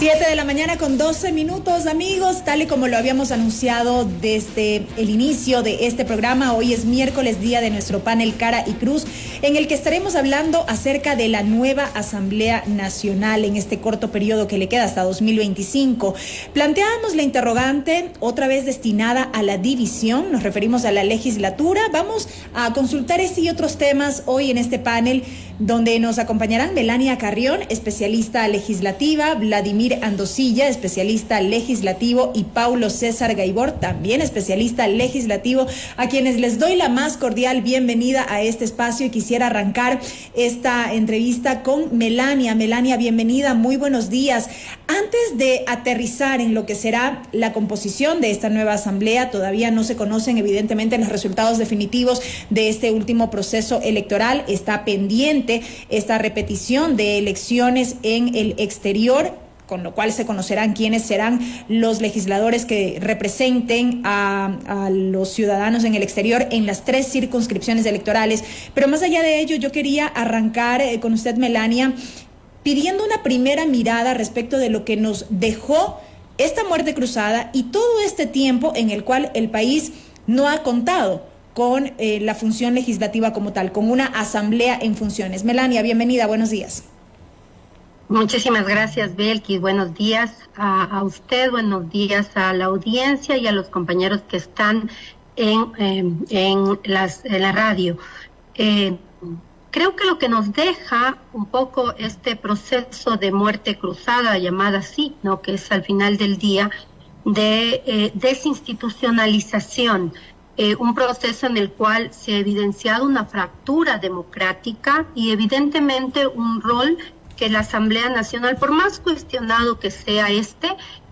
7 de la mañana con 12 minutos, amigos, tal y como lo habíamos anunciado desde el inicio de este programa. Hoy es miércoles, día de nuestro panel Cara y Cruz, en el que estaremos hablando acerca de la nueva Asamblea Nacional en este corto periodo que le queda hasta 2025. Planteábamos la interrogante, otra vez destinada a la división, nos referimos a la legislatura. Vamos a consultar este y otros temas hoy en este panel, donde nos acompañarán Melania Carrión, especialista legislativa, Vladimir Andosilla, especialista legislativo, y Paulo César Gaibor, también especialista legislativo, a quienes les doy la más cordial bienvenida a este espacio. Y quisiera arrancar esta entrevista con Melania. Melania, bienvenida, muy buenos días. Antes de aterrizar en lo que será la composición de esta nueva asamblea, todavía no se conocen evidentemente los resultados definitivos de este último proceso electoral. Está pendiente esta repetición de elecciones en el exterior, con lo cual se conocerán quiénes serán los legisladores que representen a los ciudadanos en el exterior en las 3 circunscripciones electorales. Pero más allá de ello, yo quería arrancar con usted, Melania, pidiendo una primera mirada respecto de lo que nos dejó esta muerte cruzada y todo este tiempo en el cual el país no ha contado con la función legislativa como tal, con una asamblea en funciones. Melania, bienvenida, buenos días. Muchísimas gracias, Belkis. Buenos días a usted, buenos días a la audiencia y a los compañeros que están en la radio. Creo que lo que nos deja un poco este proceso de muerte cruzada, llamada así, ¿no?, que es al final del día, de desinstitucionalización, un proceso en el cual se ha evidenciado una fractura democrática y evidentemente un rol que la Asamblea Nacional, por más cuestionado que sea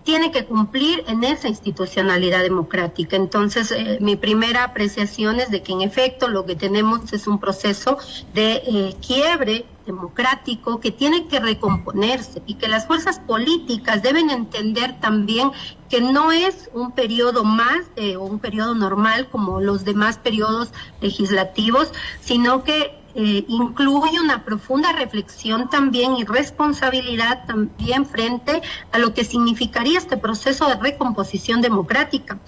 tiene que cumplir en esa institucionalidad democrática. Entonces, mi primera apreciación es de que en efecto lo que tenemos es un proceso de quiebre democrático que tiene que recomponerse y que las fuerzas políticas deben entender también que no es un periodo más o un periodo normal como los demás periodos legislativos, sino que incluye una profunda reflexión también y responsabilidad también frente a lo que significaría este proceso de recomposición democrática.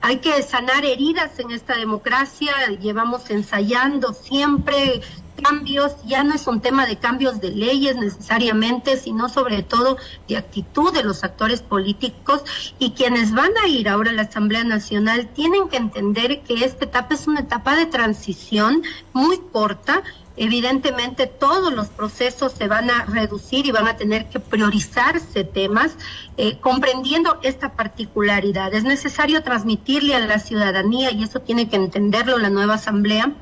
Hay que sanar heridas en esta democracia, llevamos ensayando siempre cambios, ya no es un tema de cambios de leyes necesariamente, sino sobre todo de actitud de los actores políticos, y quienes van a ir ahora a la Asamblea Nacional tienen que entender que esta etapa es una etapa de transición muy corta. Evidentemente todos los procesos se van a reducir y van a tener que priorizarse temas, comprendiendo esta particularidad. Es necesario transmitirle a la ciudadanía, y eso tiene que entenderlo la nueva Asamblea,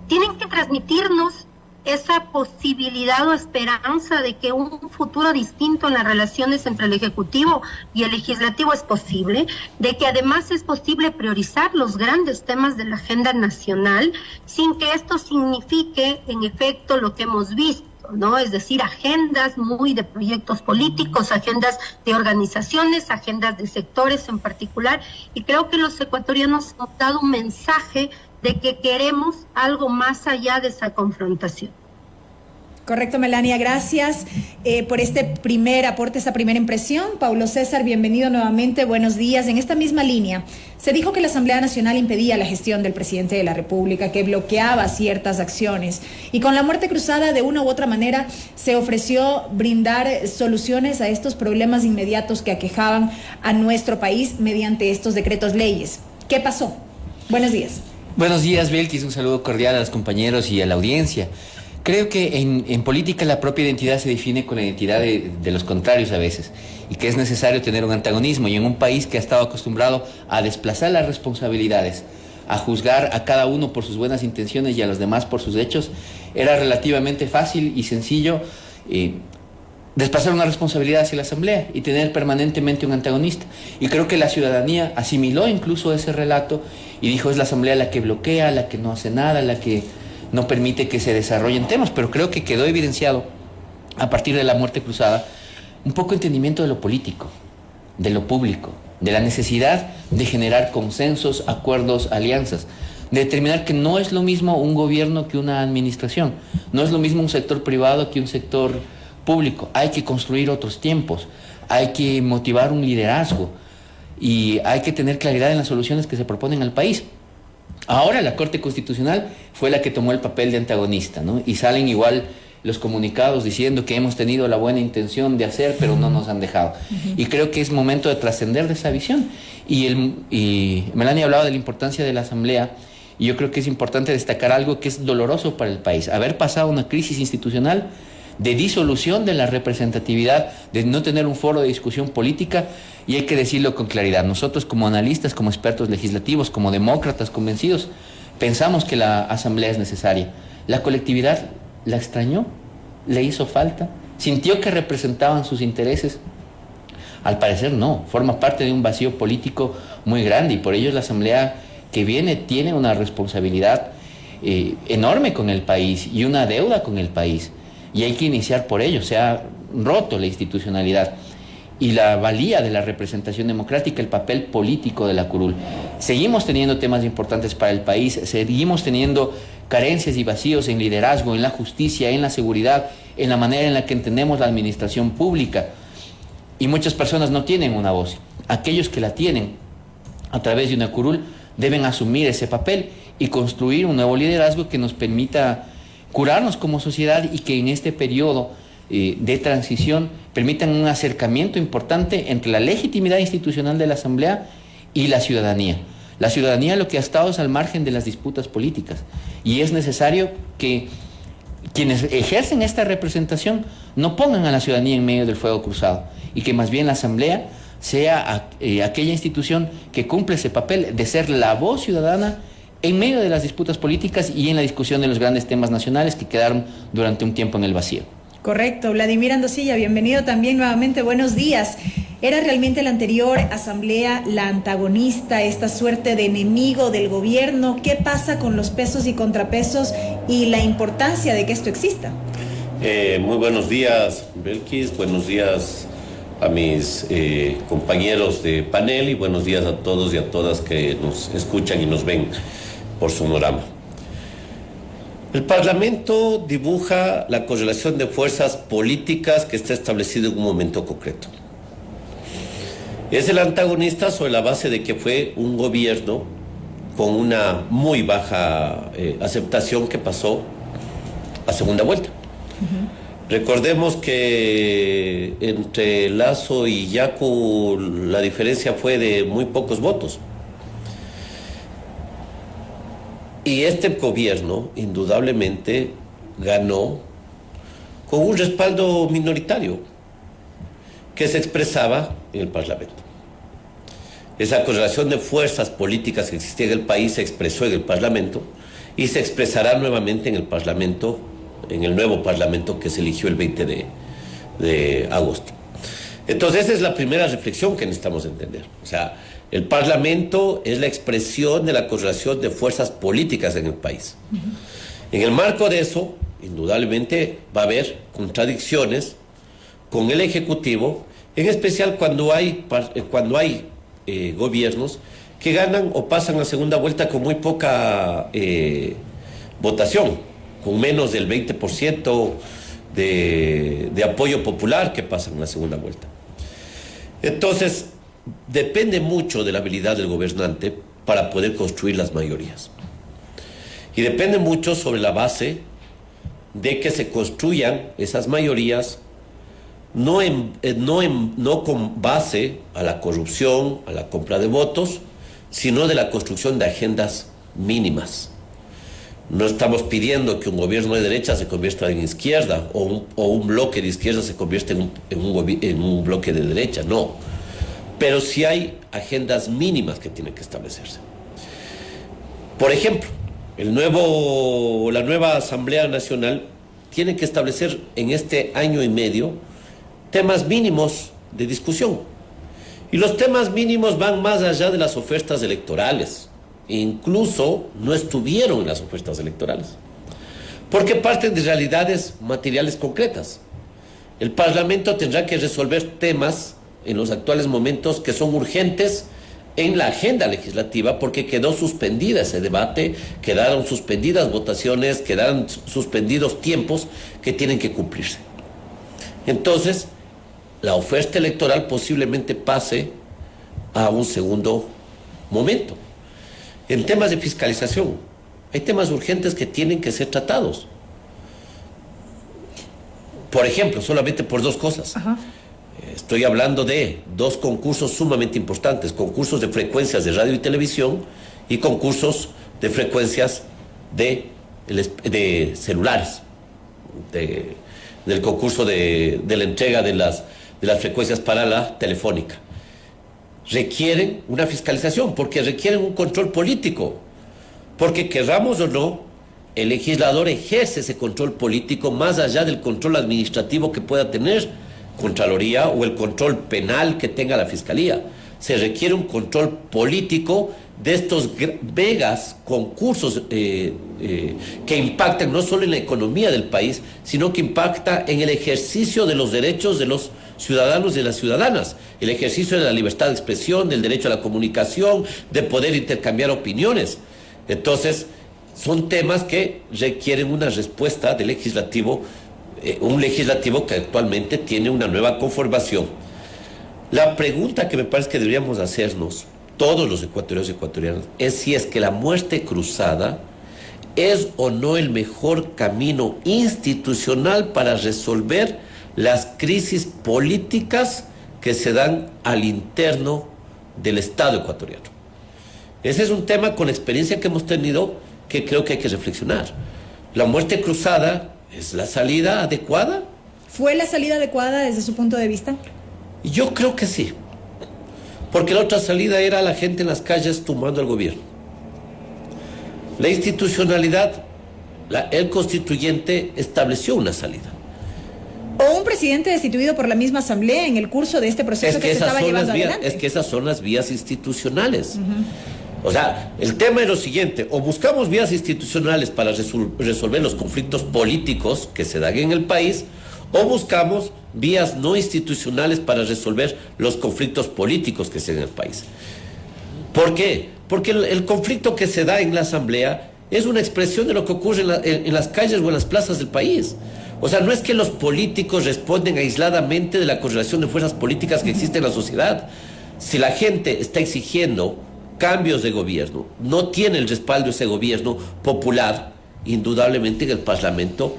tienen que transmitirnos esa posibilidad o esperanza de que un futuro distinto en las relaciones entre el Ejecutivo y el Legislativo es posible, de que además es posible priorizar los grandes temas de la agenda nacional sin que esto signifique en efecto lo que hemos visto, ¿no? Es decir, agendas muy de proyectos políticos, agendas de organizaciones, agendas de sectores en particular, y creo que los ecuatorianos han dado un mensaje de que queremos algo más allá de esa confrontación. Correcto, Melania, gracias por este primer aporte, esta primera impresión. Paulo César, bienvenido nuevamente, buenos días. En esta misma línea, se dijo que la Asamblea Nacional impedía la gestión del presidente de la República, que bloqueaba ciertas acciones, y con la muerte cruzada, de una u otra manera, se ofreció brindar soluciones a estos problemas inmediatos que aquejaban a nuestro país mediante estos decretos leyes. ¿Qué pasó? Buenos días. Buenos días, Belkis, un saludo cordial a los compañeros y a la audiencia. Creo que en política la propia identidad se define con la identidad de los contrarios a veces, y que es necesario tener un antagonismo, y en un país que ha estado acostumbrado a desplazar las responsabilidades, a juzgar a cada uno por sus buenas intenciones y a los demás por sus hechos, era relativamente fácil y sencillo desplazar una responsabilidad hacia la Asamblea y tener permanentemente un antagonista. Y creo que la ciudadanía asimiló incluso ese relato y dijo: es la Asamblea la que bloquea, la que no hace nada, la que no permite que se desarrollen temas. Pero creo que quedó evidenciado a partir de la muerte cruzada un poco entendimiento de lo político, de lo público, de la necesidad de generar consensos, acuerdos, alianzas, de determinar que no es lo mismo un gobierno que una administración, no es lo mismo un sector privado que un sector público. Hay que construir otros tiempos, hay que motivar un liderazgo y hay que tener claridad en las soluciones que se proponen al país. Ahora la Corte Constitucional fue la que tomó el papel de antagonista, ¿no? Y salen igual los comunicados diciendo que hemos tenido la buena intención de hacer, pero no nos han dejado. Y creo que es momento de trascender de esa visión. Y Melanie hablaba de la importancia de la Asamblea, y yo creo que es importante destacar algo que es doloroso para el país. Haber pasado una crisis institucional de disolución de la representatividad, de no tener un foro de discusión política, y hay que decirlo con claridad. Nosotros como analistas, como expertos legislativos, como demócratas convencidos, pensamos que la Asamblea es necesaria. La colectividad la extrañó, le hizo falta, sintió que representaban sus intereses. Al parecer no, forma parte de un vacío político muy grande, y por ello la Asamblea que viene tiene una responsabilidad enorme con el país y una deuda con el país, y hay que iniciar por ello. Se ha roto la institucionalidad y la valía de la representación democrática, el papel político de la curul. Seguimos teniendo temas importantes para el país, seguimos teniendo carencias y vacíos en liderazgo, en la justicia, en la seguridad, en la manera en la que entendemos la administración pública. Y muchas personas no tienen una voz. Aquellos que la tienen, a través de una curul, deben asumir ese papel y construir un nuevo liderazgo que nos permita curarnos como sociedad, y que en este periodo de transición permitan un acercamiento importante entre la legitimidad institucional de la Asamblea y la ciudadanía. La ciudadanía lo que ha estado es al margen de las disputas políticas, y es necesario que quienes ejercen esta representación no pongan a la ciudadanía en medio del fuego cruzado, y que más bien la Asamblea sea aquella institución que cumple ese papel de ser la voz ciudadana en medio de las disputas políticas y en la discusión de los grandes temas nacionales que quedaron durante un tiempo en el vacío. Correcto. Vladimir Andosilla, bienvenido también nuevamente, buenos días. ¿Era realmente la anterior asamblea la antagonista, esta suerte de enemigo del gobierno? ¿Qué pasa con los pesos y contrapesos y la importancia de que esto exista? Muy buenos días, Belkis, buenos días a mis compañeros de panel, y buenos días a todos y a todas que nos escuchan y nos ven por Sonorama. El Parlamento dibuja la correlación de fuerzas políticas que está establecido en un momento concreto. Es el antagonista sobre la base de que fue un gobierno con una muy baja aceptación que pasó a segunda vuelta. Recordemos que entre Lasso y Yacu la diferencia fue de muy pocos votos. Y este gobierno indudablemente ganó con un respaldo minoritario que se expresaba en el Parlamento. Esa correlación de fuerzas políticas que existía en el país se expresó en el Parlamento y se expresará nuevamente en el Parlamento, en el nuevo Parlamento que se eligió el 20 de agosto. Entonces esa es la primera reflexión que necesitamos entender. O sea, el Parlamento es la expresión de la correlación de fuerzas políticas en el país. En el marco de eso, indudablemente va a haber contradicciones con el Ejecutivo, en especial cuando hay gobiernos que ganan o pasan a segunda vuelta con muy poca votación, con menos del 20% de apoyo popular que pasan a la segunda vuelta. Entonces, depende mucho de la habilidad del gobernante para poder construir las mayorías. Y depende mucho sobre la base de que se construyan esas mayorías no con base a la corrupción, a la compra de votos, sino de la construcción de agendas mínimas. No estamos pidiendo que un gobierno de derecha se convierta en izquierda o un bloque de izquierda se convierta en un bloque de derecha, no. Pero sí hay agendas mínimas que tienen que establecerse. Por ejemplo, la nueva Asamblea Nacional tiene que establecer en este año y medio temas mínimos de discusión. Y los temas mínimos van más allá de las ofertas electorales. Incluso no estuvieron en las ofertas electorales, porque parten de realidades materiales concretas. El Parlamento tendrá que resolver temas en los actuales momentos que son urgentes en la agenda legislativa, porque quedó suspendida ese debate, quedaron suspendidas votaciones, quedaron suspendidos tiempos que tienen que cumplirse. Entonces, la oferta electoral posiblemente pase a un segundo momento. En temas de fiscalización, hay temas urgentes que tienen que ser tratados. Por ejemplo, solamente por dos cosas. Ajá. Estoy hablando de dos concursos sumamente importantes, concursos de frecuencias de radio y televisión y concursos de frecuencias de celulares, del concurso de la entrega de las frecuencias para la telefónica. Requieren una fiscalización, porque requieren un control político, porque querramos o no, el legislador ejerce ese control político más allá del control administrativo que pueda tener Contraloría o el control penal que tenga la Fiscalía. Se requiere un control político de estos megas concursos que impactan no solo en la economía del país, sino que impacta en el ejercicio de los derechos de los ciudadanos y de las ciudadanas, el ejercicio de la libertad de expresión, del derecho a la comunicación, de poder intercambiar opiniones. Entonces, son temas que requieren una respuesta del legislativo, un legislativo que actualmente tiene una nueva conformación. La pregunta que me parece que deberíamos hacernos, todos los ecuatorianos y ecuatorianas, es si es que la muerte cruzada es o no el mejor camino institucional para resolver las crisis políticas que se dan al interno del Estado ecuatoriano. Ese es un tema con la experiencia que hemos tenido que creo que hay que reflexionar. ¿La muerte cruzada es la salida adecuada? ¿Fue la salida adecuada desde su punto de vista? Yo creo que sí. Porque la otra salida era la gente en las calles tumbando al gobierno. La institucionalidad, el constituyente estableció una salida. O un presidente destituido por la misma asamblea en el curso de este proceso que se estaba llevando adelante. Es que esas son las vías institucionales. O sea, el tema es lo siguiente: o buscamos vías institucionales para resolver los conflictos políticos que se dan en el país, o buscamos vías no institucionales para resolver los conflictos políticos que se dan en el país. ¿Por qué? Porque el conflicto que se da en la asamblea es una expresión de lo que ocurre en las calles o en las plazas del país. O sea, no es que los políticos responden aisladamente de la correlación de fuerzas políticas que existe en la sociedad. Si la gente está exigiendo cambios de gobierno, no tiene el respaldo de ese gobierno popular, indudablemente en el Parlamento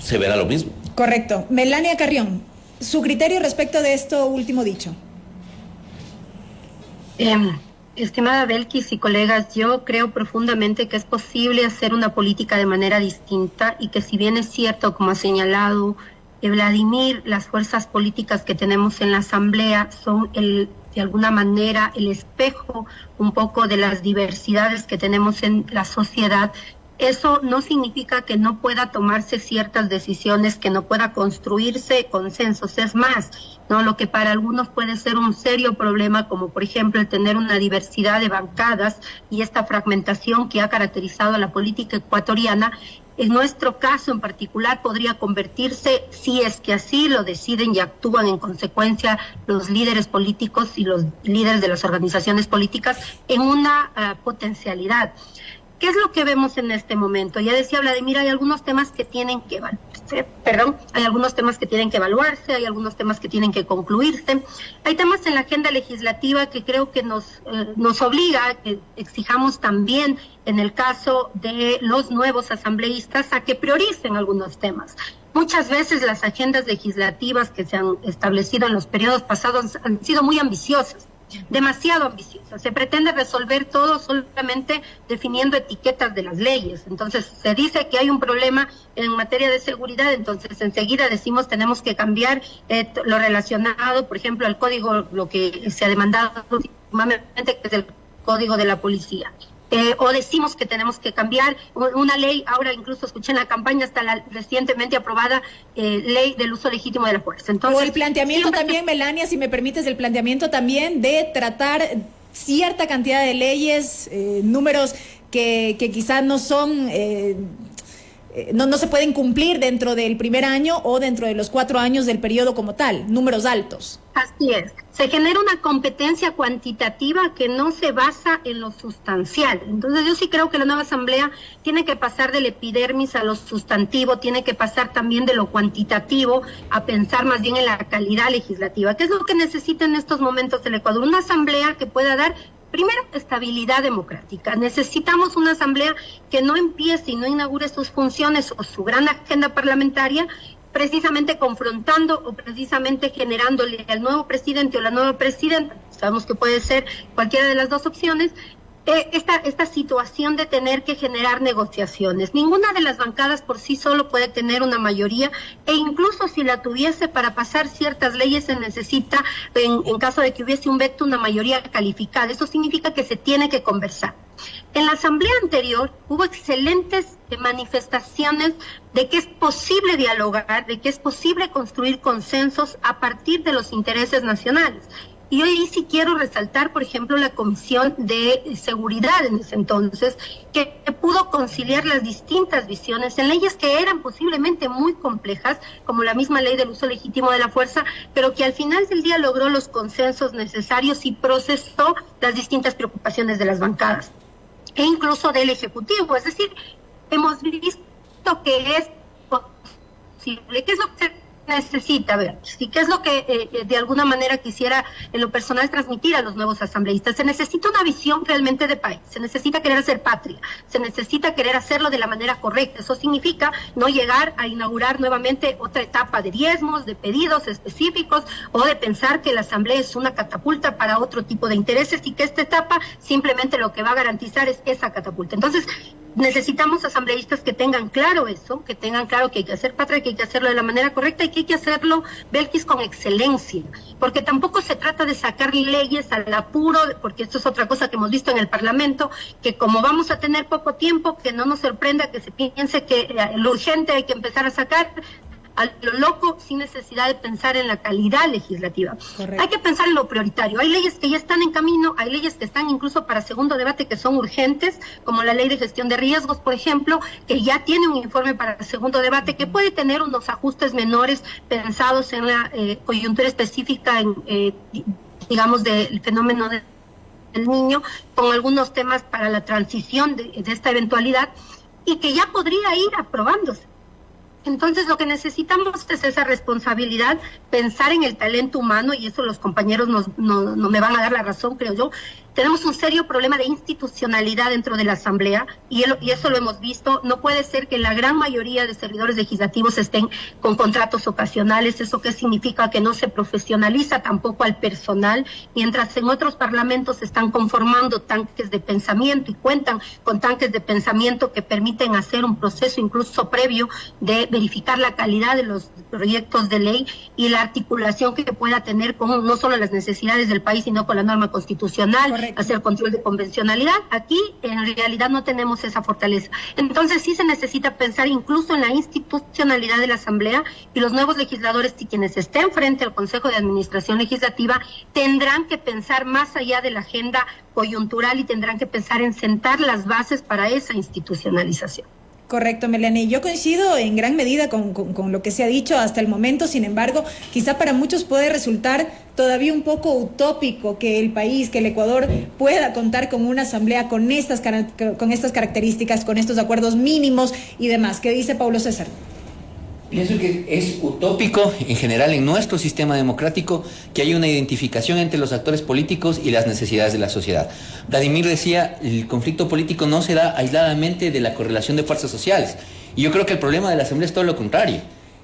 se verá lo mismo. Correcto. Melania Carrión, su criterio respecto de esto último dicho. Estimada Belkis y colegas, yo creo profundamente que es posible hacer una política de manera distinta y que, si bien es cierto, como ha señalado Vladimir, las fuerzas políticas que tenemos en la Asamblea son de alguna manera el espejo un poco de las diversidades que tenemos en la sociedad. Eso no significa que no pueda tomarse ciertas decisiones, que no pueda construirse consensos. Es más, ¿no? Lo que para algunos puede ser un serio problema, como por ejemplo el tener una diversidad de bancadas y esta fragmentación que ha caracterizado a la política ecuatoriana, en nuestro caso en particular podría convertirse, si es que así lo deciden y actúan en consecuencia los líderes políticos y los líderes de las organizaciones políticas, en una potencialidad. ¿Qué es lo que vemos en este momento? Ya decía Vladimir, hay algunos temas que tienen que hay algunos temas que tienen que evaluarse, hay algunos temas que tienen que concluirse. Hay temas en la agenda legislativa que creo que nos obliga a que exijamos también, en el caso de los nuevos asambleístas, a que prioricen algunos temas. Muchas veces las agendas legislativas que se han establecido en los periodos pasados han sido muy ambiciosas. Demasiado ambiciosa. Se pretende resolver todo solamente definiendo etiquetas de las leyes. Entonces se dice que hay un problema en materia de seguridad, entonces enseguida decimos tenemos que cambiar lo relacionado, por ejemplo, al código, lo que se ha demandado últimamente, que es el código de la policía. O decimos que tenemos que cambiar una ley, ahora incluso escuché en la campaña hasta la recientemente aprobada ley del uso legítimo de la fuerza. Entonces, o el planteamiento también, Melania, si me permites, el planteamiento también de tratar cierta cantidad de leyes, números que quizás no son no se pueden cumplir dentro del primer año o dentro de los 4 años del periodo como tal, números altos. Así es. Se genera una competencia cuantitativa que no se basa en lo sustancial. Entonces yo sí creo que la nueva asamblea tiene que pasar del epidermis a lo sustantivo, tiene que pasar también de lo cuantitativo a pensar más bien en la calidad legislativa. ¿Qué es lo que necesita en estos momentos el Ecuador? Una asamblea que pueda dar, primero, estabilidad democrática. Necesitamos una asamblea que no empiece y no inaugure sus funciones o su gran agenda parlamentaria precisamente confrontando o precisamente generándole al nuevo presidente o la nueva presidenta, sabemos que puede ser cualquiera de las dos opciones, esta situación de tener que generar negociaciones. Ninguna de las bancadas por sí solo puede tener una mayoría, e incluso si la tuviese para pasar ciertas leyes se necesita, en caso de que hubiese un veto, una mayoría calificada. Eso significa que se tiene que conversar. En la asamblea anterior hubo excelentes manifestaciones de que es posible dialogar, de que es posible construir consensos a partir de los intereses nacionales. Y hoy sí quiero resaltar, por ejemplo, la Comisión de Seguridad en ese entonces, que pudo conciliar las distintas visiones en leyes que eran posiblemente muy complejas, como la misma ley del uso legítimo de la fuerza, pero que al final del día logró los consensos necesarios y procesó las distintas preocupaciones de las bancadas e incluso del Ejecutivo. Es decir, hemos visto que es posible. ¿Qué es lo que se necesita? Ver, sí, ¿qué es lo que de alguna manera quisiera en lo personal transmitir a los nuevos asambleístas? Se necesita una visión realmente de país, se necesita querer hacer patria, se necesita querer hacerlo de la manera correcta. Eso significa no llegar a inaugurar nuevamente otra etapa de diezmos, de pedidos específicos, o de pensar que la asamblea es una catapulta para otro tipo de intereses y que esta etapa simplemente lo que va a garantizar es esa catapulta. Entonces, necesitamos asambleístas que tengan claro eso, que tengan claro que hay que hacer patria, que hay que hacerlo de la manera correcta y que hay que hacerlo, Belkis, con excelencia, porque tampoco se trata de sacar leyes al apuro, porque esto es otra cosa que hemos visto en el Parlamento, que como vamos a tener poco tiempo, que no nos sorprenda que se piense que lo urgente hay que empezar a sacar a lo loco sin necesidad de pensar en la calidad legislativa. Correcto. Hay que pensar en lo prioritario. Hay leyes que ya están en camino, hay leyes que están incluso para segundo debate que son urgentes, como la ley de gestión de riesgos, por ejemplo, que ya tiene un informe para el segundo debate, que puede tener unos ajustes menores pensados en la coyuntura específica, digamos, del fenómeno del niño, con algunos temas para la transición de esta eventualidad, y que ya podría ir aprobándose. Entonces lo que necesitamos es esa responsabilidad, pensar en el talento humano, y eso los compañeros no me van a dar la razón, creo yo. Tenemos un serio problema de institucionalidad dentro de la Asamblea y eso lo hemos visto. No puede ser que la gran mayoría de servidores legislativos estén con contratos ocasionales. ¿Eso qué significa? Que no se profesionaliza tampoco al personal, mientras en otros parlamentos se están conformando tanques de pensamiento y cuentan con tanques de pensamiento que permiten hacer un proceso incluso previo de verificar la calidad de los proyectos de ley y la articulación que pueda tener con no solo las necesidades del país, sino con la norma constitucional. Correcto. Hacer control de convencionalidad. Aquí en realidad no tenemos esa fortaleza. Entonces sí se necesita pensar incluso en la institucionalidad de la Asamblea, y los nuevos legisladores y quienes estén frente al Consejo de Administración Legislativa tendrán que pensar más allá de la agenda coyuntural y tendrán que pensar en sentar las bases para esa institucionalización. Correcto, Melanie. Yo coincido en gran medida con lo que se ha dicho hasta el momento. Sin embargo, quizá para muchos puede resultar todavía un poco utópico que el país, que el Ecuador pueda contar con una asamblea con estas características, con estos acuerdos mínimos y demás. ¿Qué dice Paulo César? Pienso que es utópico en general en nuestro sistema democrático que haya una identificación entre los actores políticos y las necesidades de la sociedad. Vladimir decía, el conflicto político no se da aisladamente de la correlación de fuerzas sociales. Y yo creo que el problema de la Asamblea es todo lo contrario,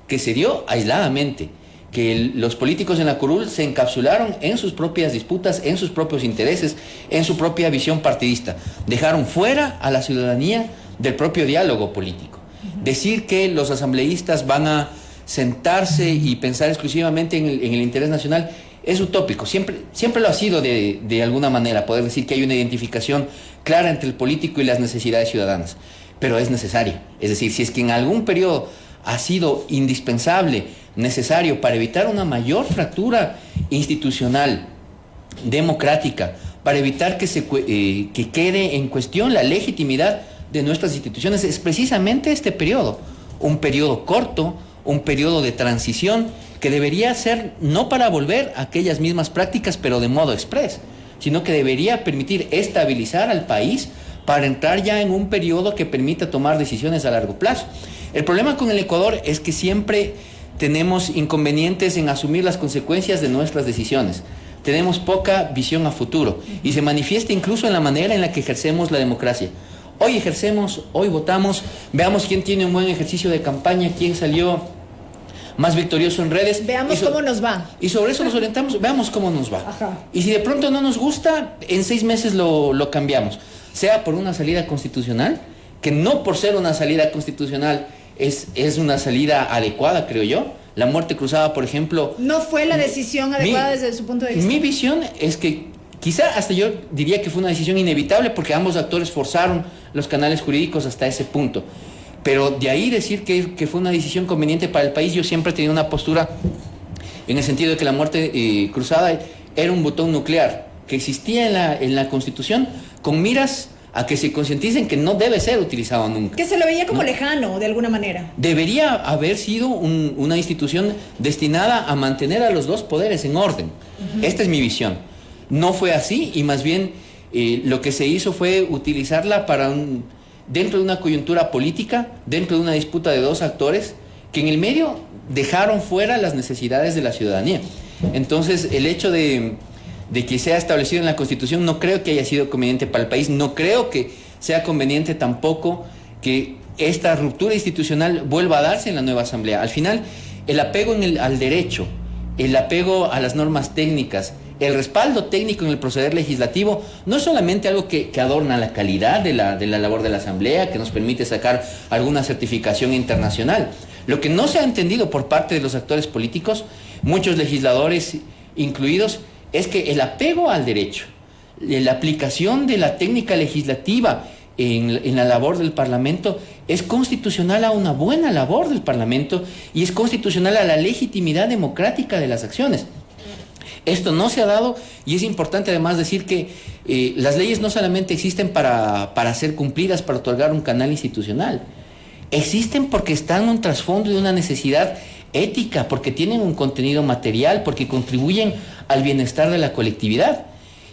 que se dio aisladamente, que los políticos en la curul se encapsularon en sus propias disputas, en sus propios intereses, en su propia visión partidista. Dejaron fuera a la ciudadanía del propio diálogo político. Decir que los asambleístas van a sentarse y pensar exclusivamente en el interés nacional es utópico. Siempre lo ha sido de alguna manera, poder decir que hay una identificación clara entre el político y las necesidades ciudadanas. Pero es necesaria. Es decir, si es que en algún periodo ha sido indispensable, necesario para evitar una mayor fractura institucional, democrática, para evitar que quede en cuestión la legitimidad de nuestras instituciones es precisamente este periodo, un periodo corto, un periodo de transición que debería ser no para volver a aquellas mismas prácticas, pero de modo express, sino que debería permitir estabilizar al país para entrar ya en un periodo que permita tomar decisiones a largo plazo. El problema con el Ecuador es que siempre tenemos inconvenientes en asumir las consecuencias de nuestras decisiones. Tenemos poca visión a futuro y se manifiesta incluso en la manera en la que ejercemos la democracia. Hoy ejercemos, hoy votamos, veamos quién tiene un buen ejercicio de campaña, quién salió más victorioso en redes. Veamos cómo nos va. Y sobre eso nos orientamos, veamos cómo nos va. Ajá. Y si de pronto no nos gusta, en 6 meses lo cambiamos. Sea por una salida constitucional, que no por ser una salida constitucional es una salida adecuada, creo yo. La muerte cruzada, por ejemplo... No fue la decisión adecuada desde su punto de vista. Mi visión es que quizá hasta yo diría que fue una decisión inevitable porque ambos actores forzaron los canales jurídicos hasta ese punto. Pero de ahí decir que fue una decisión conveniente para el país, yo siempre he tenido una postura en el sentido de que la muerte cruzada era un botón nuclear que existía en la Constitución con miras a que se concienticen que no debe ser utilizado nunca. Que se lo veía como ¿no? lejano, de alguna manera. Debería haber sido una institución destinada a mantener a los dos poderes en orden. Esta es mi visión. No fue así y más bien lo que se hizo fue utilizarla para dentro de una coyuntura política, dentro de una disputa de dos actores que en el medio dejaron fuera las necesidades de la ciudadanía. Entonces, el hecho de que sea establecido en la Constitución no creo que haya sido conveniente para el país, no creo que sea conveniente tampoco que esta ruptura institucional vuelva a darse en la nueva Asamblea. Al final, el apego al derecho, el apego a las normas técnicas, el respaldo técnico en el proceder legislativo, no es solamente algo que adorna la calidad de la labor de la Asamblea, que nos permite sacar alguna certificación internacional. Lo que no se ha entendido por parte de los actores políticos, muchos legisladores incluidos, es que el apego al derecho, la aplicación de la técnica legislativa en la labor del Parlamento es constitucional a una buena labor del Parlamento y es constitucional a la legitimidad democrática de las acciones. Esto no se ha dado y es importante además decir que las leyes no solamente existen para ser cumplidas, para otorgar un canal institucional. Existen porque están en un trasfondo de una necesidad ética, porque tienen un contenido material, porque contribuyen al bienestar de la colectividad.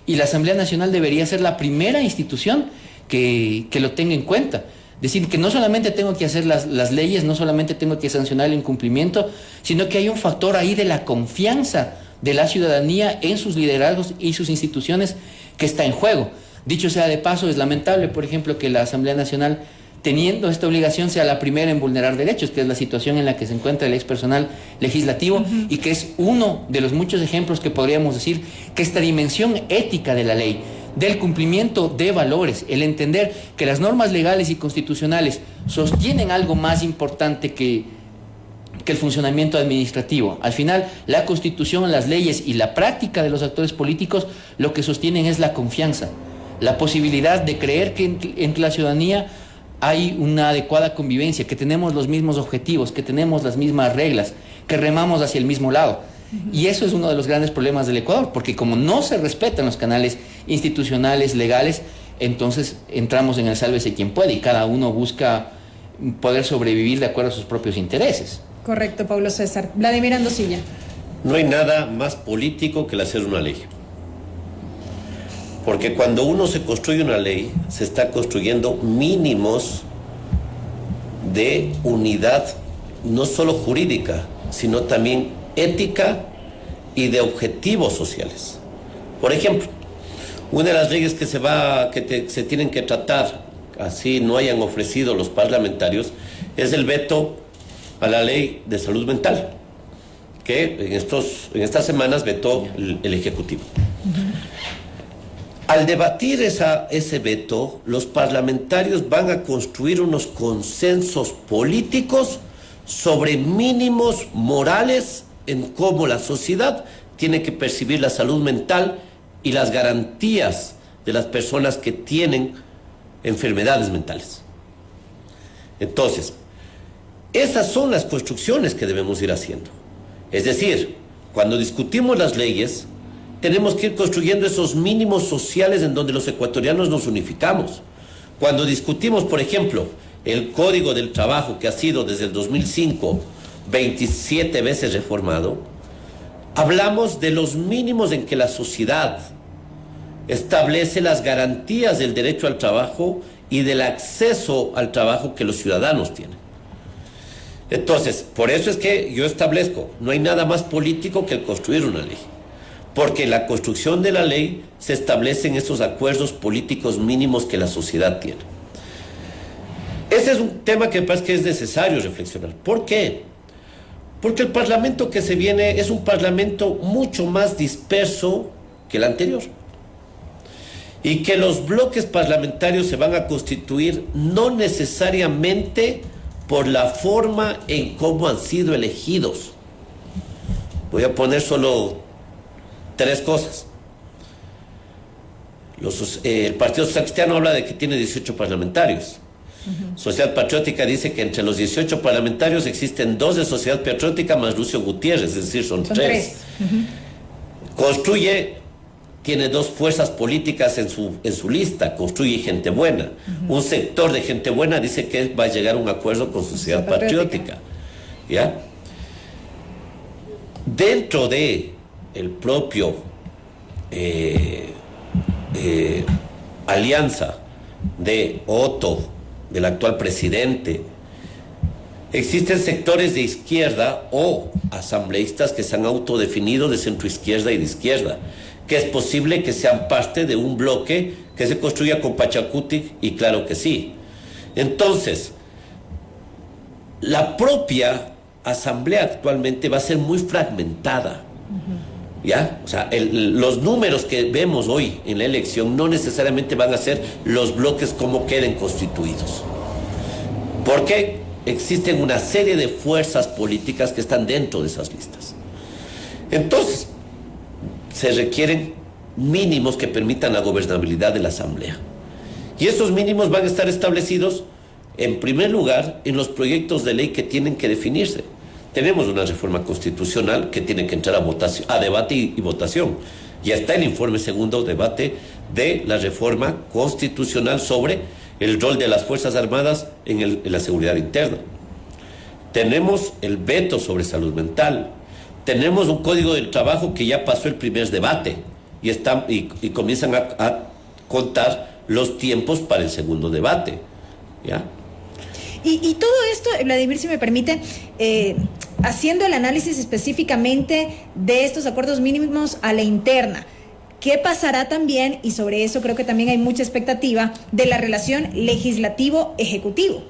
Y la Asamblea Nacional debería ser la primera institución que lo tenga en cuenta. Decir que no solamente tengo que hacer las leyes, no solamente tengo que sancionar el incumplimiento, sino que hay un factor ahí de la confianza de la ciudadanía en sus liderazgos y sus instituciones que está en juego. Dicho sea de paso, es lamentable, por ejemplo, que la Asamblea Nacional, teniendo esta obligación, sea la primera en vulnerar derechos, que es la situación en la que se encuentra el ex personal legislativo y que es uno de los muchos ejemplos que podríamos decir que esta dimensión ética de la ley, del cumplimiento de valores, el entender que las normas legales y constitucionales sostienen algo más importante que el funcionamiento administrativo. Al final, la Constitución, las leyes y la práctica de los actores políticos lo que sostienen es la confianza, la posibilidad de creer que entre la ciudadanía hay una adecuada convivencia, que tenemos los mismos objetivos, que tenemos las mismas reglas, que remamos hacia el mismo lado. Y eso es uno de los grandes problemas del Ecuador, porque como no se respetan los canales institucionales, legales, entonces entramos en el sálvese quien puede y cada uno busca poder sobrevivir de acuerdo a sus propios intereses. Correcto, Pablo César. Vladimir Andosilla. No hay nada más político que el hacer una ley. Porque cuando uno se construye una ley, se está construyendo mínimos de unidad, no solo jurídica, sino también ética y de objetivos sociales. Por ejemplo, una de las leyes que se tienen que tratar, así no hayan ofrecido los parlamentarios, es el veto a la ley de salud mental, que en estas semanas vetó el Ejecutivo. Al debatir ese veto, los parlamentarios van a construir unos consensos políticos sobre mínimos morales en cómo la sociedad tiene que percibir la salud mental y las garantías de las personas que tienen enfermedades mentales. Entonces, esas son las construcciones que debemos ir haciendo. Es decir, cuando discutimos las leyes, tenemos que ir construyendo esos mínimos sociales en donde los ecuatorianos nos unificamos. Cuando discutimos, por ejemplo, el Código del Trabajo, que ha sido desde el 2005 27 veces reformado, hablamos de los mínimos en que la sociedad establece las garantías del derecho al trabajo y del acceso al trabajo que los ciudadanos tienen. Entonces, por eso es que yo establezco, no hay nada más político que el construir una ley, porque la construcción de la ley se establecen esos acuerdos políticos mínimos que la sociedad tiene. Ese es un tema que me parece que es necesario reflexionar. ¿Por qué? Porque el parlamento que se viene es un parlamento mucho más disperso que el anterior. Y que los bloques parlamentarios se van a constituir no necesariamente por la forma en cómo han sido elegidos. Voy a poner solo 3 cosas. El Partido Social Cristiano habla de que tiene 18 parlamentarios. Sociedad Patriótica dice que entre los 18 parlamentarios existen 2 de Sociedad Patriótica más Lucio Gutiérrez, es decir, son 3. Construye, tiene 2 fuerzas políticas en su lista, Construye Gente Buena. Un sector de Gente Buena dice que va a llegar a un acuerdo con Sociedad Patriótica. ¿Ya? Dentro de el propio alianza de Otto, del actual presidente, existen sectores de izquierda o asambleístas que se han autodefinido de centro izquierda y de izquierda, que es posible que sean parte de un bloque que se construya con Pachacutic, y claro que sí. Entonces, la propia asamblea actualmente va a ser muy fragmentada. ¿Ya? O sea, los números que vemos hoy en la elección no necesariamente van a ser los bloques como queden constituidos. Porque existen una serie de fuerzas políticas que están dentro de esas listas. Entonces, se requieren mínimos que permitan la gobernabilidad de la asamblea. Y esos mínimos van a estar establecidos, en primer lugar, en los proyectos de ley que tienen que definirse. Tenemos una reforma constitucional que tiene que entrar a debate y votación. Ya está el informe segundo debate de la reforma constitucional sobre el rol de las Fuerzas Armadas en la seguridad interna. Tenemos el veto sobre salud mental. Tenemos un código del trabajo que ya pasó el primer debate y comienzan a contar los tiempos para el segundo debate. ¿Ya? Y todo esto, Vladimir, si me permite, haciendo el análisis específicamente de estos acuerdos mínimos a la interna, ¿qué pasará también? Y sobre eso creo que también hay mucha expectativa de la relación legislativo-ejecutivo.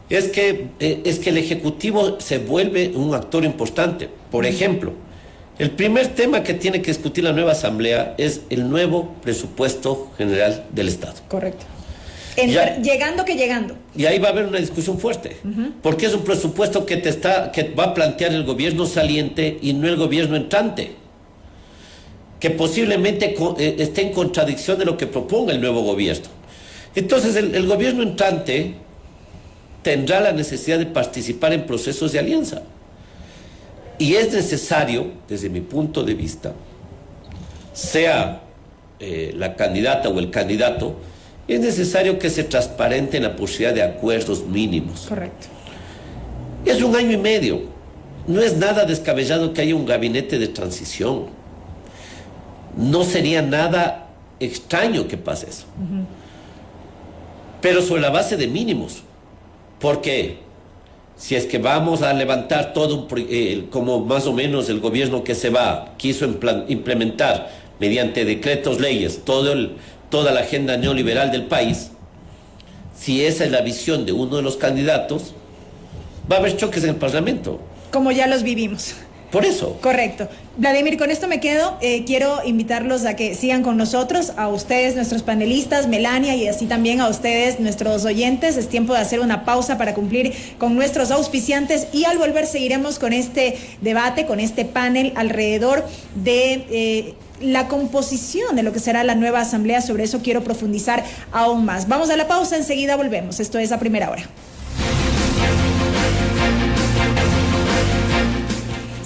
Es que el Ejecutivo se vuelve un actor importante. Por ejemplo, el primer tema que tiene que discutir la nueva Asamblea es el nuevo presupuesto general del Estado. Correcto. Llegando. Y ahí va a haber una discusión fuerte, porque es un presupuesto que va a plantear el gobierno saliente y no el gobierno entrante, que posiblemente esté en contradicción de lo que proponga el nuevo gobierno. Entonces el gobierno entrante tendrá la necesidad de participar en procesos de alianza. Y es necesario, desde mi punto de vista, sea la candidata o el candidato, es necesario que se transparente la posibilidad de acuerdos mínimos. Correcto. Es 1 año y medio. No es nada descabellado que haya un gabinete de transición. No sería nada extraño que pase eso. Pero sobre la base de mínimos. Porque si es que vamos a levantar todo como más o menos el gobierno que se va quiso implementar mediante decretos, leyes, toda la agenda neoliberal del país, si esa es la visión de uno de los candidatos, va a haber choques en el Parlamento. Como ya los vivimos. Por eso. Correcto. Vladimir, con esto me quedo. Quiero invitarlos a que sigan con nosotros, a ustedes, nuestros panelistas, Melania, y así también a ustedes, nuestros oyentes. Es tiempo de hacer una pausa para cumplir con nuestros auspiciantes y al volver seguiremos con este debate, con este panel alrededor de la composición de lo que será la nueva asamblea. Sobre eso quiero profundizar aún más. Vamos a la pausa, enseguida volvemos. Esto es A Primera Hora.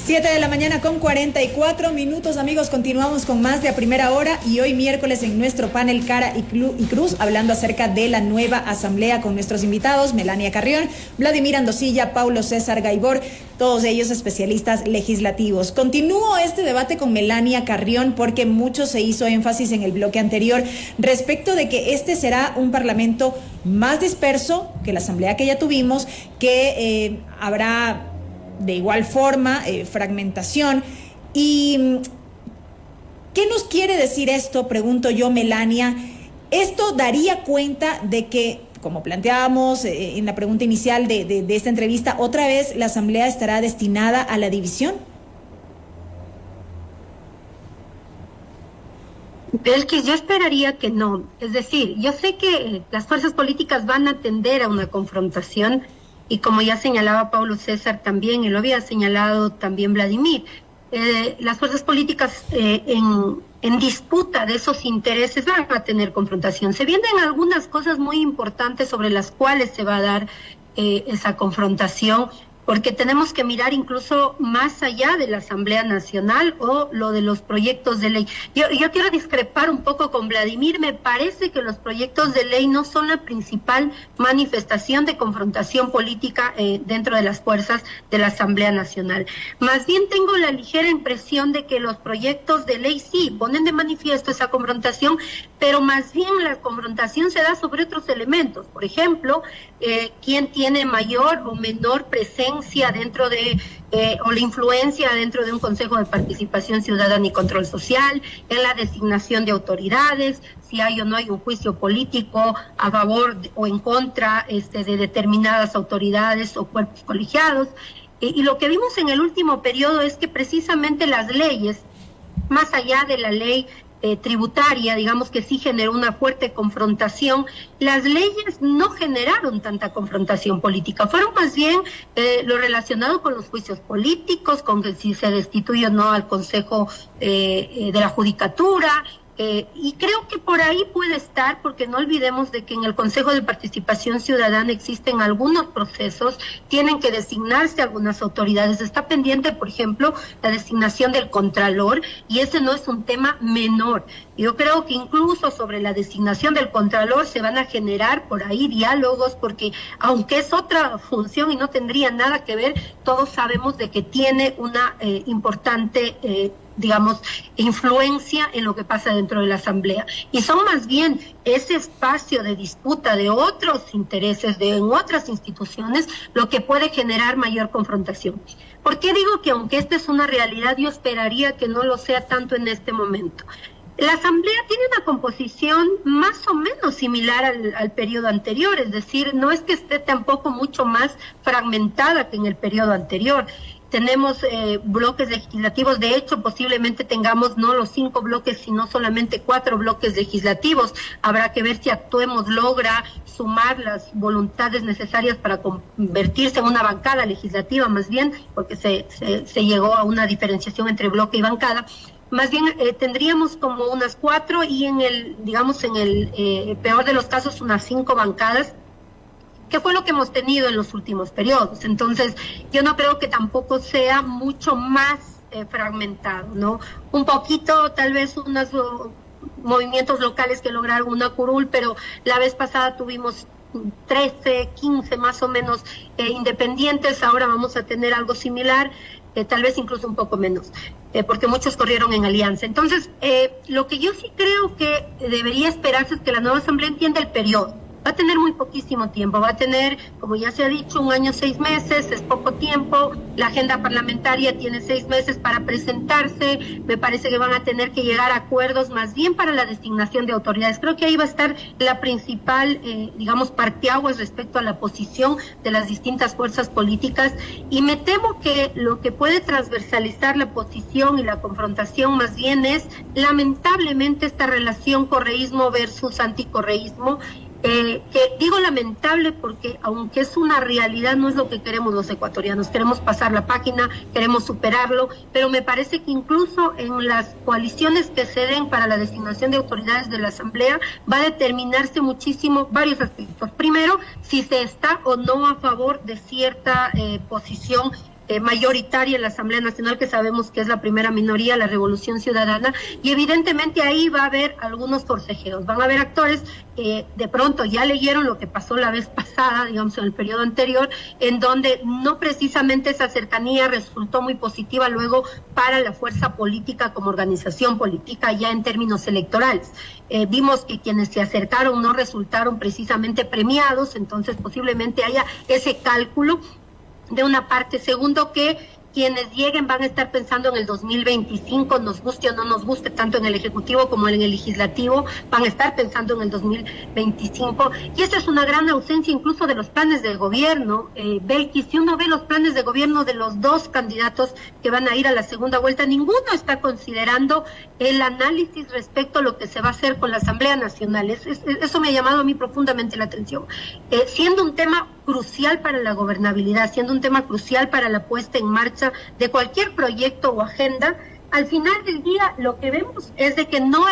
7 de la mañana con 44 minutos, amigos. Continuamos con más de A Primera Hora y hoy miércoles en nuestro panel Cara y Cruz, hablando acerca de la nueva asamblea con nuestros invitados, Melania Carrión, Vladimir Andosilla, Paulo César Gaibor, todos ellos especialistas legislativos. Continúo este debate con Melania Carrión porque mucho se hizo énfasis en el bloque anterior respecto de que este será un parlamento más disperso que la asamblea que ya tuvimos, que habrá de igual forma fragmentación. ¿Y qué nos quiere decir esto? Pregunto yo, Melania. ¿Esto daría cuenta de que, como planteábamos en la pregunta inicial de esta entrevista, otra vez la asamblea estará destinada a la división? Belkis, yo esperaría que no. Es decir, yo sé que las fuerzas políticas van a tender a una confrontación, y como ya señalaba Paulo César también, y lo había señalado también Vladimir, las fuerzas políticas en disputa de esos intereses van a tener confrontación. Se vienen algunas cosas muy importantes sobre las cuales se va a dar esa confrontación, porque tenemos que mirar incluso más allá de la Asamblea Nacional o lo de los proyectos de ley. Yo quiero discrepar un poco con Vladimir. Me parece que los proyectos de ley no son la principal manifestación de confrontación política dentro de las fuerzas de la Asamblea Nacional. Más bien tengo la ligera impresión de que los proyectos de ley sí ponen de manifiesto esa confrontación, pero más bien la confrontación se da sobre otros elementos. Por ejemplo, quién tiene mayor o menor presencia dentro de, o la influencia dentro de un Consejo de Participación Ciudadana y Control Social, en la designación de autoridades, si hay o no hay un juicio político a favor o en contra de determinadas autoridades o cuerpos colegiados. Y lo que vimos en el último periodo es que precisamente las leyes, más allá de la ley tributaria, digamos que sí generó una fuerte confrontación, las leyes no generaron tanta confrontación política, fueron más bien lo relacionado con los juicios políticos, con que si se destituye o no al Consejo de la Judicatura, y creo que por ahí puede estar, porque no olvidemos de que en el Consejo de Participación Ciudadana existen algunos procesos, tienen que designarse algunas autoridades, está pendiente, por ejemplo, la designación del Contralor, y ese no es un tema menor. Yo creo que incluso sobre la designación del Contralor se van a generar por ahí diálogos, porque aunque es otra función y no tendría nada que ver, todos sabemos de que tiene una importante digamos, influencia en lo que pasa dentro de la Asamblea. Y son más bien ese espacio de disputa de otros intereses, en otras instituciones, lo que puede generar mayor confrontación. ¿Por qué digo que aunque esta es una realidad, yo esperaría que no lo sea tanto en este momento? La Asamblea tiene una composición más o menos similar al periodo anterior, es decir, no es que esté tampoco mucho más fragmentada que en el periodo anterior. Tenemos bloques legislativos, de hecho posiblemente tengamos no los 5 bloques, sino solamente 4 bloques legislativos. Habrá que ver si Actuemos logra sumar las voluntades necesarias para convertirse en una bancada legislativa, más bien, porque se llegó a una diferenciación entre bloque y bancada. Más bien tendríamos como unas 4 y en el, digamos, en el peor de los casos unas 5 bancadas, que fue lo que hemos tenido en los últimos periodos. Entonces, yo no creo que tampoco sea mucho más fragmentado, ¿no? Un poquito, tal vez, unos movimientos locales que lograron una curul, pero la vez pasada tuvimos 13, 15 más o menos independientes, ahora vamos a tener algo similar, tal vez incluso un poco menos, porque muchos corrieron en alianza. Entonces, lo que yo sí creo que debería esperarse es que la nueva Asamblea entienda el periodo. Va a tener muy poquísimo tiempo, va a tener, como ya se ha dicho, 1 año, 6 meses, es poco tiempo, la agenda parlamentaria tiene 6 meses para presentarse, me parece que van a tener que llegar a acuerdos más bien para la designación de autoridades. Creo que ahí va a estar la principal, digamos, parteaguas respecto a la posición de las distintas fuerzas políticas, y me temo que lo que puede transversalizar la posición y la confrontación más bien es, lamentablemente, esta relación correísmo versus anticorreísmo, que digo lamentable porque aunque es una realidad, no es lo que queremos los ecuatorianos. Queremos pasar la página, queremos superarlo, pero me parece que incluso en las coaliciones que se den para la designación de autoridades de la Asamblea va a determinarse muchísimo varios aspectos. Primero, si se está o no a favor de cierta posición mayoritaria en la Asamblea Nacional, que sabemos que es la primera minoría, la Revolución Ciudadana, y evidentemente ahí va a haber algunos forcejeos, van a haber actores que de pronto ya leyeron lo que pasó la vez pasada, digamos en el periodo anterior, en donde no precisamente esa cercanía resultó muy positiva luego para la fuerza política como organización política ya en términos electorales. Vimos que quienes se acercaron no resultaron precisamente premiados, entonces posiblemente haya ese cálculo de una parte. Segundo, que quienes lleguen van a estar pensando en el 2025, nos guste o no nos guste, tanto en el Ejecutivo como en el Legislativo, van a estar pensando en el 2025, y esa es una gran ausencia incluso de los planes de gobierno. Belkis, si uno ve los planes de gobierno de los dos candidatos que van a ir a la segunda vuelta, ninguno está considerando el análisis respecto a lo que se va a hacer con la Asamblea Nacional. Eso me ha llamado a mí profundamente la atención. Siendo un tema crucial para la gobernabilidad, siendo un tema crucial para la puesta en marcha de cualquier proyecto o agenda, al final del día lo que vemos es de que no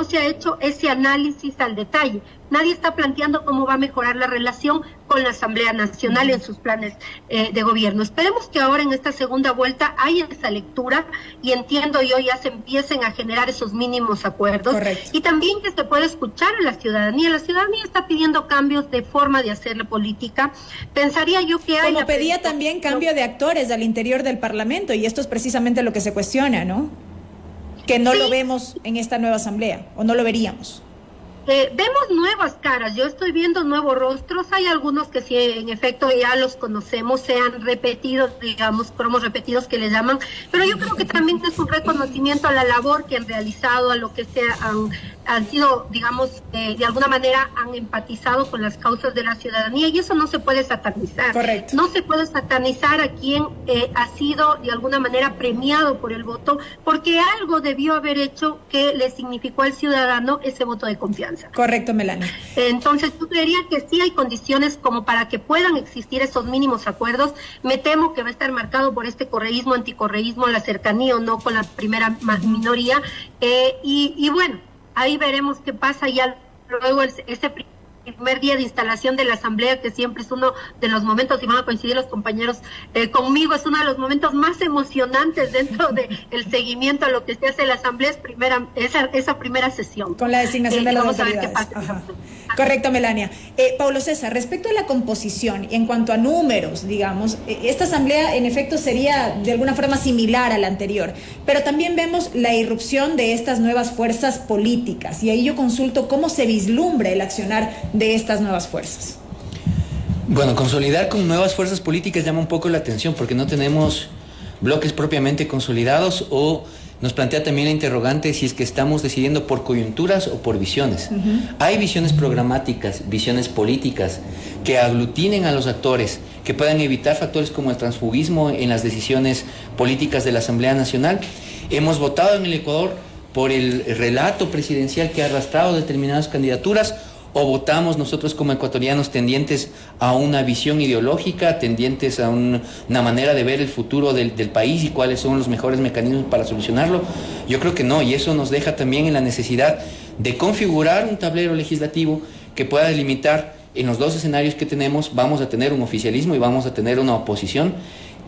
se ha hecho ese análisis al detalle. Nadie está planteando cómo va a mejorar la relación con la Asamblea Nacional en sus planes de gobierno. Esperemos que ahora en esta segunda vuelta haya esa lectura y entiendo yo ya se empiecen a generar esos mínimos acuerdos. Correcto. Y también que se pueda escuchar a la ciudadanía. La ciudadanía está pidiendo cambios de forma de hacer la política. Pensaría yo que hay... Como pedía también cambio de actores al interior del Parlamento, y esto es precisamente lo que se cuestiona, ¿no? Que no lo vemos en esta nueva asamblea, o no lo veríamos. Vemos nuevas caras, yo estoy viendo nuevos rostros, hay algunos que sí, en efecto, ya los conocemos, se han repetido, digamos, cromos repetidos que le llaman, pero yo creo que también es un reconocimiento a la labor que han realizado, a lo que han sido, digamos, de alguna manera han empatizado con las causas de la ciudadanía, y eso no se puede satanizar. Correcto. No se puede satanizar a quien ha sido de alguna manera premiado por el voto, porque algo debió haber hecho que le significó al ciudadano ese voto de confianza. Correcto, Melania. Entonces, yo creería que sí hay condiciones como para que puedan existir esos mínimos acuerdos. Me temo que va a estar marcado por este correísmo, anticorreísmo, la cercanía o no con la primera minoría. Y bueno, ahí veremos qué pasa ya luego ese primer día de instalación de la Asamblea, que siempre es uno de los momentos, y van a coincidir los compañeros conmigo, es uno de los momentos más emocionantes dentro del seguimiento a lo que se hace en la Asamblea, es esa primera sesión. Con la designación de las autoridades. Vamos a ver qué pasa. Ajá. Correcto, Melania. Paulo César, respecto a la composición, en cuanto a números, digamos, esta asamblea en efecto sería de alguna forma similar a la anterior, pero también vemos la irrupción de estas nuevas fuerzas políticas, y ahí yo consulto cómo se vislumbra el accionar de estas nuevas fuerzas. Bueno, consolidar con nuevas fuerzas políticas llama un poco la atención porque no tenemos bloques propiamente consolidados, o nos plantea también la interrogante si es que estamos decidiendo por coyunturas o por visiones. Hay visiones programáticas, visiones políticas que aglutinen a los actores, que puedan evitar factores como el transfugismo en las decisiones políticas de la Asamblea Nacional. Hemos votado en el Ecuador por el relato presidencial que ha arrastrado determinadas candidaturas, o votamos nosotros como ecuatorianos tendientes a una visión ideológica, tendientes a una manera de ver el futuro del país y cuáles son los mejores mecanismos para solucionarlo. Yo creo que no, y eso nos deja también en la necesidad de configurar un tablero legislativo que pueda delimitar en los dos escenarios que tenemos. Vamos a tener un oficialismo y vamos a tener una oposición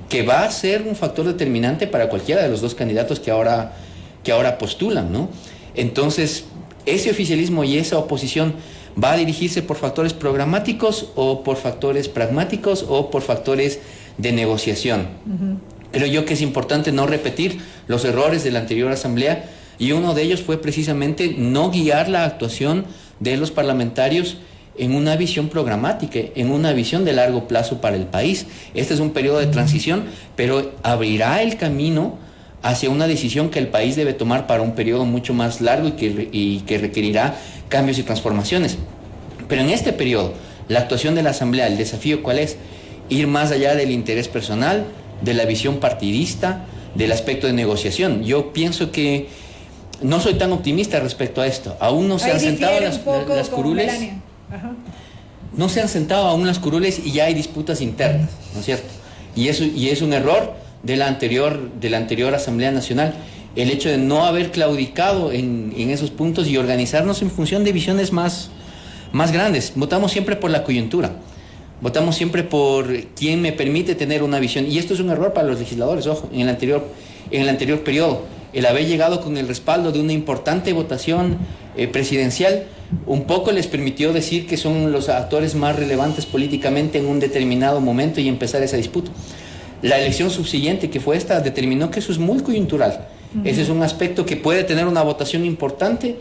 que va a ser un factor determinante para cualquiera de los dos candidatos que ahora postulan, ¿no? Entonces, ese oficialismo y esa oposición va a dirigirse por factores programáticos o por factores pragmáticos o por factores de negociación. Creo yo que es importante no repetir los errores de la anterior asamblea, y uno de ellos fue precisamente no guiar la actuación de los parlamentarios en una visión programática, en una visión de largo plazo para el país. Este es un periodo de transición, pero abrirá el camino hacia una decisión que el país debe tomar para un periodo mucho más largo y que requerirá cambios y transformaciones. Pero en este periodo, la actuación de la Asamblea, el desafío ¿cuál es? Ir más allá del interés personal, de la visión partidista, del aspecto de negociación. Yo pienso que no soy tan optimista respecto a esto. Aún no se han sentado las curules. No se han sentado aún las curules y ya hay disputas internas, ¿no es cierto? Y es un error de la anterior Asamblea Nacional, el hecho de no haber claudicado en esos puntos y organizarnos en función de visiones más grandes. Votamos siempre por la coyuntura. Votamos siempre por quien me permite tener una visión. Y esto es un error para los legisladores, ojo, en el anterior periodo. El haber llegado con el respaldo de una importante votación presidencial, un poco les permitió decir que son los actores más relevantes políticamente en un determinado momento y empezar esa disputa. La elección subsiguiente, que fue esta, determinó que eso es muy coyuntural. Ese es un aspecto que puede tener una votación importante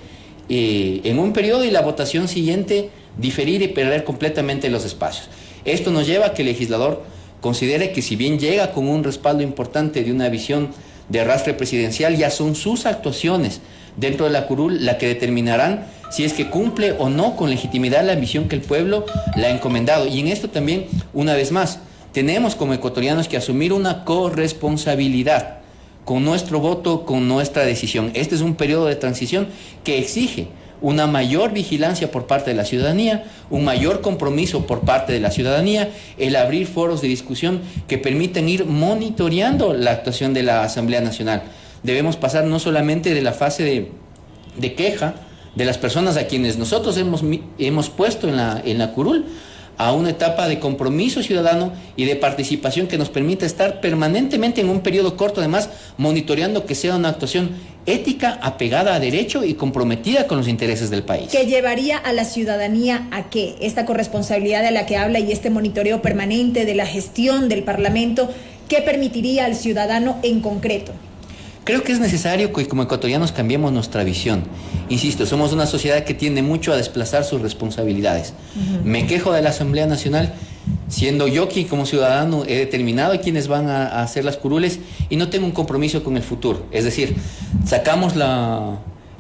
en un periodo y la votación siguiente diferir y perder completamente los espacios. Esto nos lleva a que el legislador considere que si bien llega con un respaldo importante de una visión de arrastre presidencial, ya son sus actuaciones dentro de la curul la que determinarán si es que cumple o no con legitimidad la misión que el pueblo le ha encomendado. Y en esto también, una vez más, tenemos como ecuatorianos que asumir una corresponsabilidad con nuestro voto, con nuestra decisión. Este es un periodo de transición que exige una mayor vigilancia por parte de la ciudadanía, un mayor compromiso por parte de la ciudadanía, el abrir foros de discusión que permitan ir monitoreando la actuación de la Asamblea Nacional. Debemos pasar no solamente de la fase de queja de las personas a quienes nosotros hemos puesto en la curul, a una etapa de compromiso ciudadano y de participación que nos permita estar permanentemente en un periodo corto, además, monitoreando que sea una actuación ética, apegada a derecho y comprometida con los intereses del país. ¿Que llevaría a la ciudadanía a qué? Esta corresponsabilidad de la que habla y este monitoreo permanente de la gestión del Parlamento, ¿qué permitiría al ciudadano en concreto? Creo que es necesario que como ecuatorianos cambiemos nuestra visión. Insisto, somos una sociedad que tiende mucho a desplazar sus responsabilidades. Me quejo de la Asamblea Nacional, siendo yo quien como ciudadano he determinado a quienes van a hacer las curules y no tengo un compromiso con el futuro. Es decir, sacamos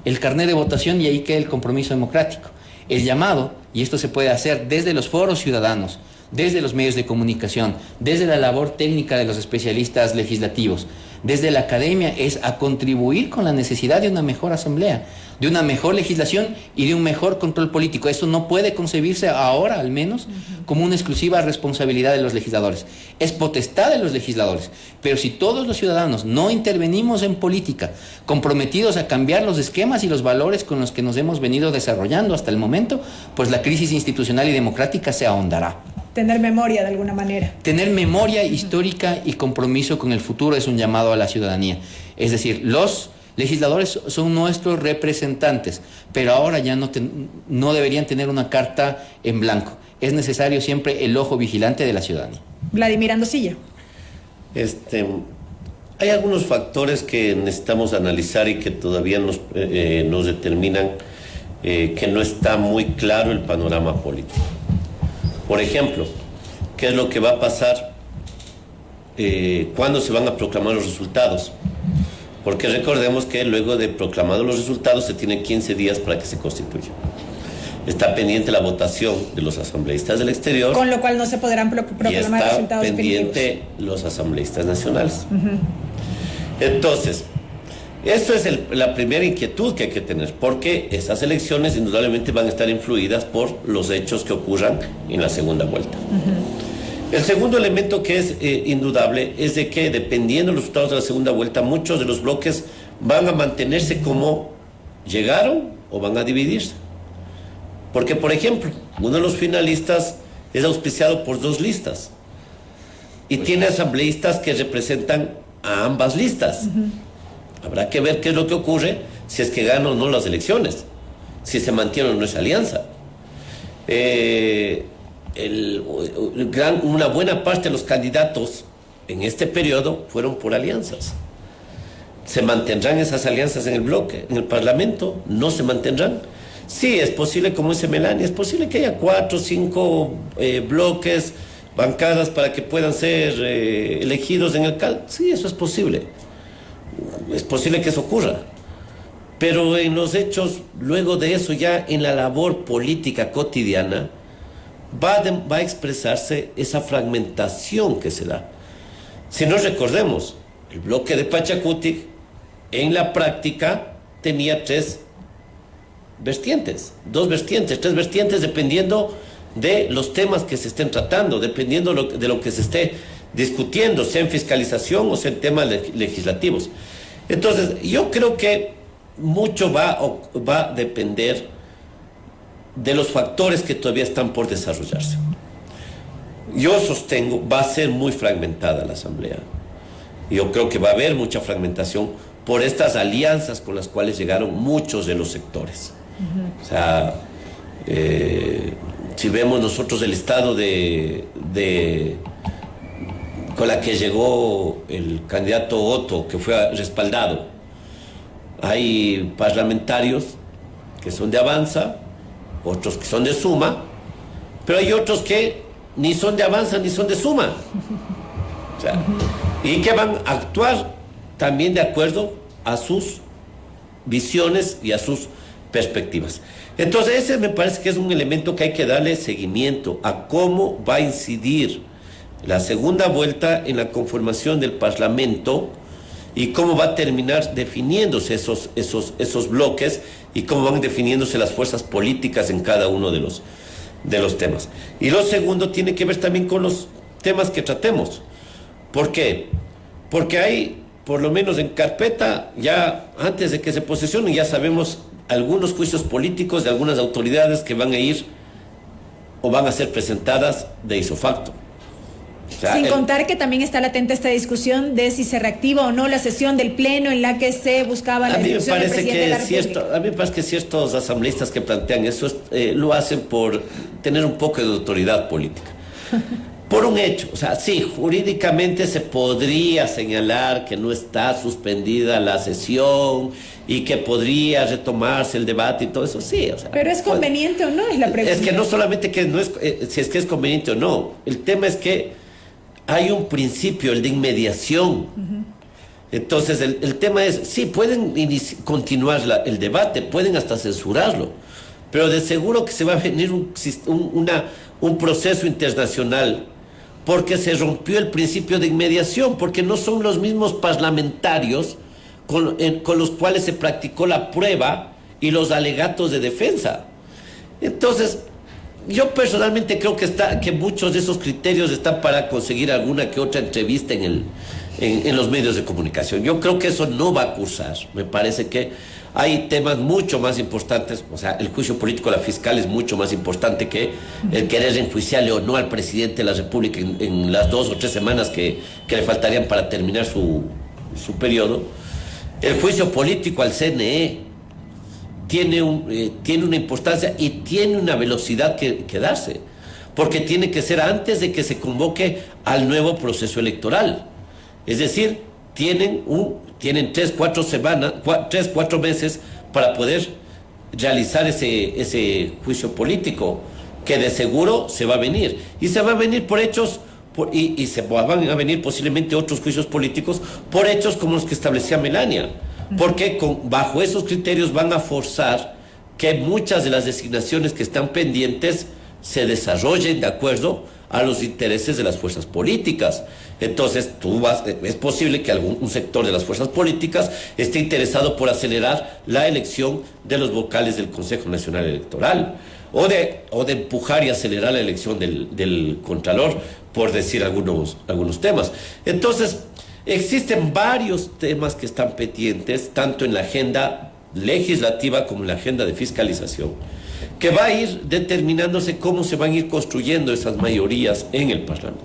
el carnet de votación y ahí queda el compromiso democrático. El llamado, y esto se puede hacer desde los foros ciudadanos, desde los medios de comunicación, desde la labor técnica de los especialistas legislativos, desde la academia, es a contribuir con la necesidad de una mejor asamblea, de una mejor legislación y de un mejor control político. Eso no puede concebirse ahora, al menos, como una exclusiva responsabilidad de los legisladores. Es potestad de los legisladores. Pero si todos los ciudadanos no intervenimos en política, comprometidos a cambiar los esquemas y los valores con los que nos hemos venido desarrollando hasta el momento, pues la crisis institucional y democrática se ahondará. Tener memoria de alguna manera. Tener memoria histórica y compromiso con el futuro es un llamado a la ciudadanía. Es decir, los legisladores son nuestros representantes, pero ahora ya no deberían tener una carta en blanco. Es necesario siempre el ojo vigilante de la ciudadanía. Vladimir Andosilla. Hay algunos factores que necesitamos analizar y que todavía nos determinan que no está muy claro el panorama político. Por ejemplo, ¿qué es lo que va a pasar cuándo se van a proclamar los resultados? Porque recordemos que luego de proclamados los resultados se tienen 15 días para que se constituya. Está pendiente la votación de los asambleístas del exterior. Con lo cual no se podrán proclamar resultados definitivos. Y está pendiente los asambleístas nacionales. Entonces, eso es la primera inquietud que hay que tener, porque esas elecciones indudablemente van a estar influidas por los hechos que ocurran en la segunda vuelta. El segundo elemento que es indudable es de que, dependiendo de los resultados de la segunda vuelta, muchos de los bloques van a mantenerse como llegaron o van a dividirse. Porque, por ejemplo, uno de los finalistas es auspiciado por 2 listas y tiene asambleístas que representan a ambas listas. Habrá que ver qué es lo que ocurre si es que ganan o no las elecciones, si se mantiene o no esa alianza. Una buena parte de los candidatos en este periodo fueron por alianzas. ¿Se mantendrán esas alianzas en el bloque, en el Parlamento? ¿No se mantendrán? Sí, es posible, como dice Melania, es posible que haya 4 o 5 bloques, bancadas para que puedan ser elegidos en el CAL. Sí, eso es posible. Es posible que eso ocurra. Pero en los hechos, luego de eso, ya en la labor política cotidiana, va a expresarse esa fragmentación que se da. Si no recordemos, el bloque de Pachacutic en la práctica tenía 3 vertientes, 2 vertientes, 3 vertientes, dependiendo de los temas que se estén tratando, dependiendo de lo que se esté discutiendo, sea en fiscalización o sea en temas legislativos. Entonces, yo creo que mucho va a depender de los factores que todavía están por desarrollarse. yo sostengo, va a ser muy fragmentada la Asamblea. Yo creo que va a haber mucha fragmentación por estas alianzas con las cuales llegaron muchos de los sectores. O sea, si vemos nosotros el estado con la que llegó el candidato Otto, que fue respaldado, hay parlamentarios que son de Avanza, otros que son de Suma, pero hay otros que ni son de Avanza ni son de Suma. O sea, y que van a actuar también de acuerdo a sus visiones y a sus perspectivas. Entonces ese me parece que es un elemento que hay que darle seguimiento a cómo va a incidir la segunda vuelta en la conformación del Parlamento y cómo va a terminar definiéndose esos bloques y cómo van definiéndose las fuerzas políticas en cada uno de los temas. Y lo segundo tiene que ver también con los temas que tratemos. ¿Por qué? Porque hay, por lo menos en carpeta, ya antes de que se posesionen, ya sabemos algunos juicios políticos de algunas autoridades que van a ir o van a ser presentadas de ipso facto. O sea, sin contar que también está latente esta discusión de si se reactiva o no la sesión del Pleno en la que se buscaba la destitución del presidente de la República. A mí me parece que ciertos asambleístas que plantean eso lo hacen por tener un poco de autoridad política. Por un hecho, o sea, sí, jurídicamente se podría señalar que no está suspendida la sesión y que podría retomarse el debate y todo eso, sí. O sea, pero ¿es conveniente o no? Es la pregunta. Es que no solamente que no es, si es que es conveniente o no, el tema es que hay un principio, el de inmediación. Entonces, el tema es, sí, pueden continuar el debate, pueden hasta censurarlo, pero de seguro que se va a venir un proceso internacional porque se rompió el principio de inmediación, porque no son los mismos parlamentarios con los cuales se practicó la prueba y los alegatos de defensa. Entonces, yo personalmente creo que muchos de esos criterios están para conseguir alguna que otra entrevista en los medios de comunicación. Yo creo que eso no va a cursar. Me parece que hay temas mucho más importantes. O sea, el juicio político de la fiscal es mucho más importante que el querer enjuiciarle o no al presidente de la República en las 2 o 3 semanas que le faltarían para terminar su periodo. El juicio político al CNE tiene una importancia y tiene una velocidad que darse, porque tiene que ser antes de que se convoque al nuevo proceso electoral. Es decir, tienen 3-4 meses para poder realizar ese juicio político, que de seguro se va a venir. Y se va a venir por hechos, y se van a venir posiblemente otros juicios políticos por hechos como los que establecía Melania. Porque bajo esos criterios van a forzar que muchas de las designaciones que están pendientes se desarrollen de acuerdo a los intereses de las fuerzas políticas. Entonces, es posible que un sector de las fuerzas políticas esté interesado por acelerar la elección de los vocales del Consejo Nacional Electoral, o de empujar y acelerar la elección del Contralor, por decir algunos temas. Entonces, existen varios temas que están pendientes, tanto en la agenda legislativa como en la agenda de fiscalización, que va a ir determinándose cómo se van a ir construyendo esas mayorías en el Parlamento.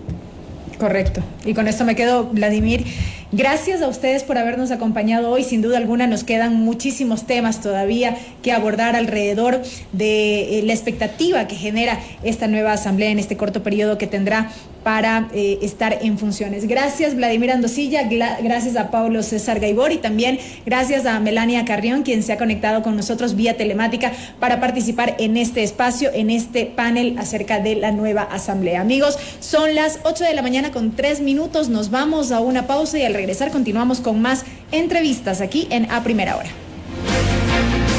Correcto. Y con esto me quedo, Vladimir. Gracias a ustedes por habernos acompañado hoy. Sin duda alguna nos quedan muchísimos temas todavía que abordar alrededor de la expectativa que genera esta nueva asamblea en este corto periodo que tendrá para estar en funciones. Gracias, Vladimir Andosilla, gracias a Paulo César Gaibor y también gracias a Melania Carrión, quien se ha conectado con nosotros vía telemática para participar en este espacio, en este panel acerca de la nueva asamblea. Amigos, son las 8 de la mañana con 3 minutos, nos vamos a una pausa y al regresar continuamos con más entrevistas aquí en A Primera Hora.